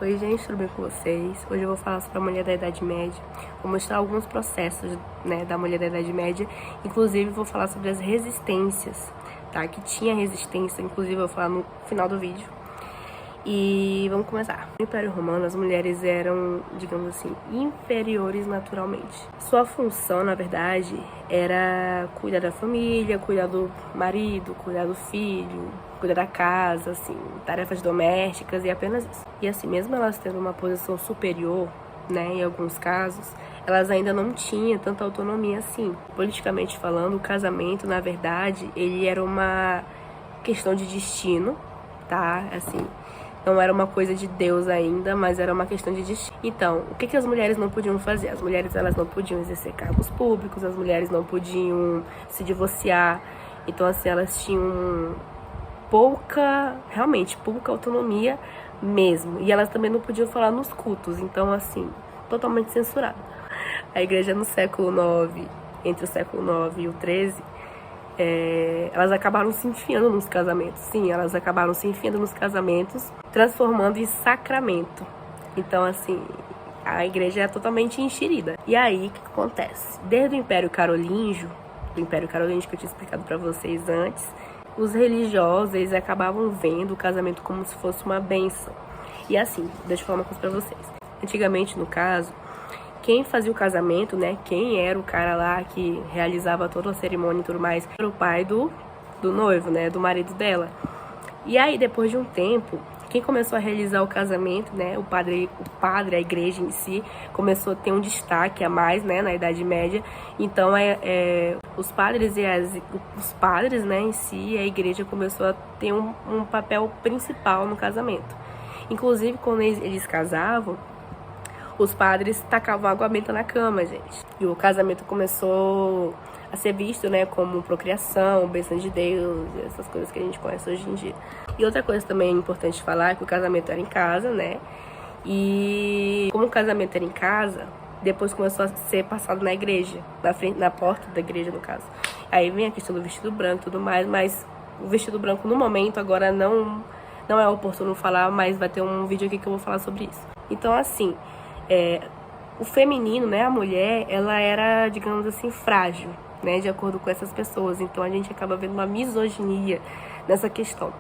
Oi gente, tudo bem com vocês? Hoje eu vou falar sobre a mulher da Idade Média. Vou mostrar alguns processos, da mulher da Idade Média. Inclusive vou falar sobre as resistências, tá? Que tinha resistência, inclusive eu vou falar no final do vídeo. E vamos começar. No Império Romano, as mulheres eram, digamos assim, inferiores naturalmente. Sua função, na verdade, era cuidar da família, cuidar do marido, cuidar do filho, cuidar da casa, assim, tarefas domésticas e apenas isso. E assim, mesmo elas tendo uma posição superior, em alguns casos, elas ainda não tinham tanta autonomia assim. Politicamente falando, o casamento, na verdade, ele era uma questão de destino, tá? Assim, não era uma coisa de Deus ainda, mas era uma questão de destino. Então, o que as mulheres não podiam fazer? As mulheres, elas não podiam exercer cargos públicos, as mulheres não podiam se divorciar. Então, assim, elas tinham realmente pouca autonomia mesmo. E elas também não podiam falar nos cultos. Então, assim, totalmente censurado. A igreja no século IX, entre o século IX e o XIII, elas acabaram se enfiando nos casamentos. Sim, elas acabaram se enfiando nos casamentos, transformando em sacramento. Então, assim, a igreja é totalmente enxerida. E aí, o que acontece? Desde o Império Carolíngio, que eu tinha explicado pra vocês antes, os religiosos, eles acabavam vendo o casamento como se fosse uma bênção. E assim, deixa eu falar uma coisa pra vocês. Antigamente, no caso, quem fazia o casamento, quem era o cara lá que realizava toda a cerimônia e tudo mais, era o pai do noivo, do marido dela. E aí, depois de um tempo, quem começou a realizar o casamento, o padre, a igreja em si, começou a ter um destaque a mais, na Idade Média. Então, os padres em si, a igreja começou a ter um papel principal no casamento. Inclusive, quando eles casavam, os padres tacavam água benta na cama, gente. E o casamento começou a ser visto, como procriação, bênção de Deus, essas coisas que a gente conhece hoje em dia. E outra coisa também importante falar é que o casamento era em casa, E como o casamento era em casa, depois começou a ser passado na igreja, na porta da igreja, no caso. Aí vem a questão do vestido branco e tudo mais, mas o vestido branco, no momento, agora não é oportuno falar, mas vai ter um vídeo aqui que eu vou falar sobre isso. Então, assim, o feminino, a mulher, ela era, digamos assim, frágil, de acordo com essas pessoas. Então a gente acaba vendo uma misoginia nessa questão.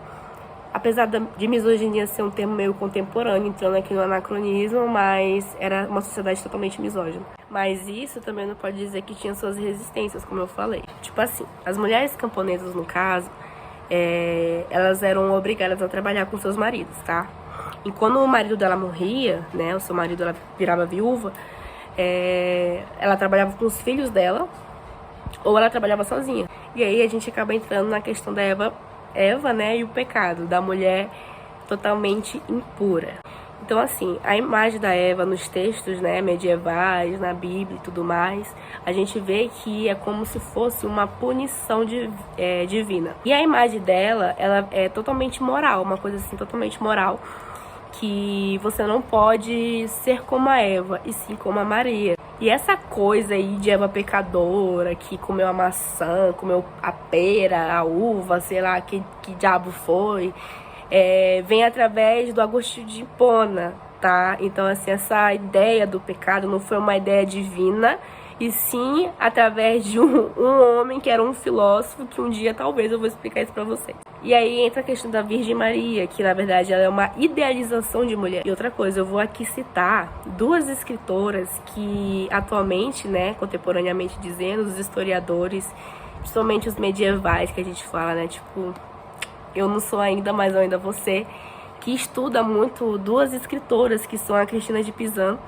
Apesar de misoginia ser um termo meio contemporâneo, entrando aqui no anacronismo, mas era uma sociedade totalmente misógina. Mas isso também não pode dizer que tinha suas resistências, como eu falei. Tipo assim, as mulheres camponesas, no caso, elas eram obrigadas a trabalhar com seus maridos, tá? E quando o marido dela morria, o seu marido, ela virava viúva, ela trabalhava com os filhos dela, ou ela trabalhava sozinha. E aí a gente acaba entrando na questão da Eva, e o pecado da mulher totalmente impura. Então, assim, a imagem da Eva nos textos, medievais, na Bíblia e tudo mais, a gente vê que é como se fosse uma punição divina. E a imagem dela, ela é totalmente moral, uma coisa assim, totalmente moral, que você não pode ser como a Eva, e sim como a Maria. E essa coisa aí de Eva pecadora, que comeu a maçã, comeu a pera, a uva, sei lá, que diabo foi, vem através do Agostinho de Hipona, tá? Então, assim, essa ideia do pecado não foi uma ideia divina, e sim através de um homem que era um filósofo, que um dia talvez eu vou explicar isso pra vocês. E aí entra a questão da Virgem Maria, que na verdade ela é uma idealização de mulher. E outra coisa, eu vou aqui citar duas escritoras que atualmente, contemporaneamente dizendo, os historiadores, principalmente os medievais que a gente fala, tipo, eu não sou ainda, mas eu ainda vou ser, que estuda muito duas escritoras, que são a Cristina de Pizan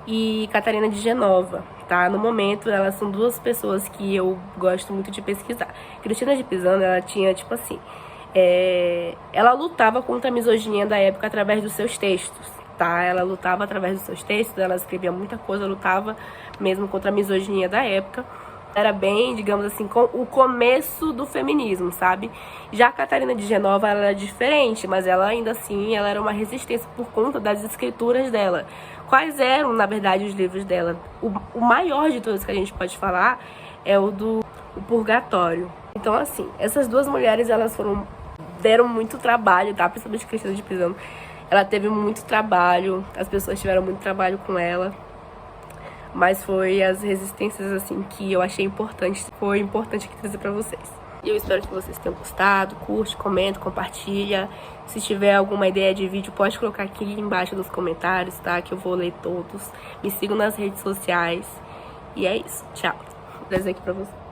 e Catarina de Genova, tá? No momento, elas são duas pessoas que eu gosto muito de pesquisar. Cristina de Pizan, ela tinha, tipo assim, ela lutava contra a misoginia da época através dos seus textos, tá? Ela lutava através dos seus textos, ela escrevia muita coisa, lutava mesmo contra a misoginia da época. Era bem, digamos assim, o começo do feminismo, sabe? Já a Catarina de Genova, ela era diferente, mas ela ainda assim, ela era uma resistência por conta das escrituras dela. Quais eram, na verdade, os livros dela? O maior de todos que a gente pode falar é o Purgatório. Então, assim, essas duas mulheres, elas deram muito trabalho, tá? Principalmente Cristina de Pizan. Ela teve muito trabalho, as pessoas tiveram muito trabalho com ela, mas foi as resistências, assim, que eu achei importante, foi importante aqui trazer pra vocês. E eu espero que vocês tenham gostado, curte, comenta, compartilha. Se tiver alguma ideia de vídeo, pode colocar aqui embaixo nos comentários, tá? Que eu vou ler todos. Me sigam nas redes sociais. E é isso, tchau. Vou trazer aqui pra vocês.